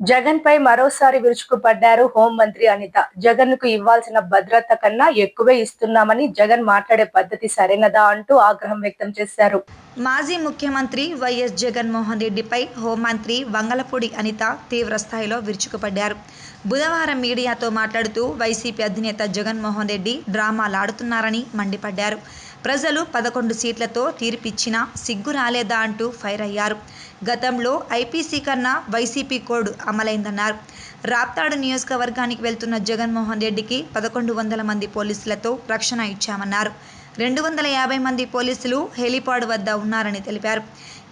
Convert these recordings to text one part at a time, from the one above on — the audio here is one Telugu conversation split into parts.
జగన్ పై మరోసారి విరుచుకుపడ్డారు హోంమంత్రి అనిత. జగన్ కు ఇవ్వాల్సిన భద్రత కన్నా ఎక్కువే ఇస్తున్నామని, జగన్ మాట్లాడే పద్ధతి సరైనదా అంటూ ఆగ్రహం వ్యక్తం చేశారు. మాజీ ముఖ్యమంత్రి వైఎస్ జగన్మోహన్ రెడ్డిపై హోంమంత్రి వంగలపూడి అనిత తీవ్ర స్థాయిలో విరుచుకుపడ్డారు. బుధవారం మీడియాతో మాట్లాడుతూ వైసీపీ అధినేత జగన్మోహన్ రెడ్డి డ్రామాలాడుతున్నారని మండిపడ్డారు. ప్రజలు 11 సీట్లతో తీర్పిచ్చినా సిగ్గు రాలేదా అంటూ ఫైర్ అయ్యారు. గతంలో ఐపీసీ కన్నా వైసీపీ కోడ్ అమలైందన్నారు. రాప్తాడు నియోజకవర్గానికి వెళ్తున్న జగన్మోహన్ రెడ్డికి 1100 మంది పోలీసులతో రక్షణ ఇచ్చామన్నారు. 250 మంది పోలీసులు హెలిపాడ్ వద్ద ఉన్నారని తెలిపారు.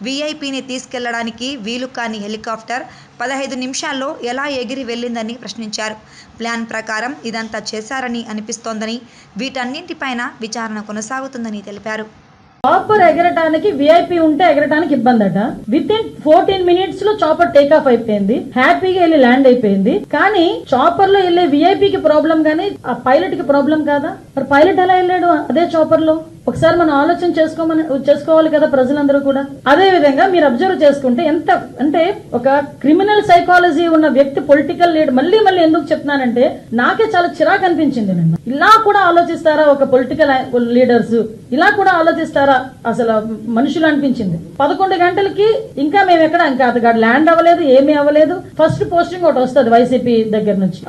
వీఐపీని తీసుకెళ్లడానికి వీలు కాని హెలికాప్టర్ 15 నిమిషాల్లో ఎలా ఎగిరి వెళ్లిందని ప్రశ్నించారు. ప్లాన్ ప్రకారం ఇదంతా చేశారని అనిపిస్తోందని, వీటన్నింటిపైన విచారణ కొనసాగుతుందని తెలిపారు. చాపర్ ఎగరటానికి విఐపీ ఉంటే ఎగరటానికి ఇబ్బంది అట. విత్ ఇన్ 14 మినిట్స్ లో చాపర్ టేక్ ఆఫ్ అయిపోయింది, హ్యాపీగా వెళ్ళి ల్యాండ్ అయిపోయింది. కానీ చాపర్ లో వెళ్ళే విఐపీకి ప్రాబ్లం గానీ ఆ పైలట్ కి ప్రాబ్లం కాదా? మరి పైలట్ ఎలా వెళ్ళాడు అదే చాపర్ లో? ఒకసారి మనం ఆలోచన చేసుకోవాలి కదా ప్రజలందరూ కూడా. అదే విధంగా మీరు అబ్జర్వ్ చేసుకుంటే ఎంత అంటే ఒక క్రిమినల్ సైకాలజీ ఉన్న వ్యక్తి పొలిటికల్ లీడర్, మళ్ళీ ఎందుకు చెప్తున్నానంటే నాకే చాలా చిరాకు అనిపించింది. నిన్న ఇలా కూడా ఆలోచిస్తారా ఒక పొలిటికల్ లీడర్స్? ఇలా కూడా ఆలోచిస్తారా అసలు మనుషులు అనిపించింది. 11 గంటలకి ఇంకా మేము ఇంకా అతగాడు ల్యాండ్ అవ్వలేదు, ఏమీ అవ్వలేదు. ఫస్ట్ పోస్టింగ్ ఒకటి వస్తుంది వైసీపీ దగ్గర నుంచి.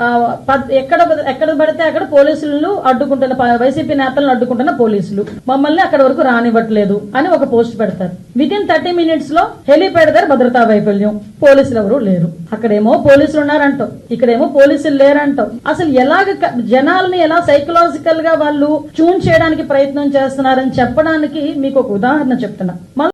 ఎక్కడ పడితే అక్కడ పోలీసులు అడ్డుకుంటున్న, వైసీపీ నేతలను అడ్డుకుంటున్న పోలీసులు మమ్మల్ని అక్కడ వరకు రానివ్వట్లేదు అని ఒక పోస్ట్ పెడతారు. విత్ ఇన్ 30 మినిట్స్ లో హెలిప్యాడ్ దగ్గర భద్రతా వైఫల్యం, పోలీసులు ఎవరు లేరు. అక్కడేమో పోలీసులు ఉన్నారంటాం, ఇక్కడేమో పోలీసులు లేరంటాం. అసలు ఎలాగ జనాల్ని ఎలా సైకలాజికల్ గా వాళ్ళు ట్యూన్ చేయడానికి ప్రయత్నం చేస్తున్నారని చెప్పడానికి మీకు ఒక ఉదాహరణ చెప్తున్నా.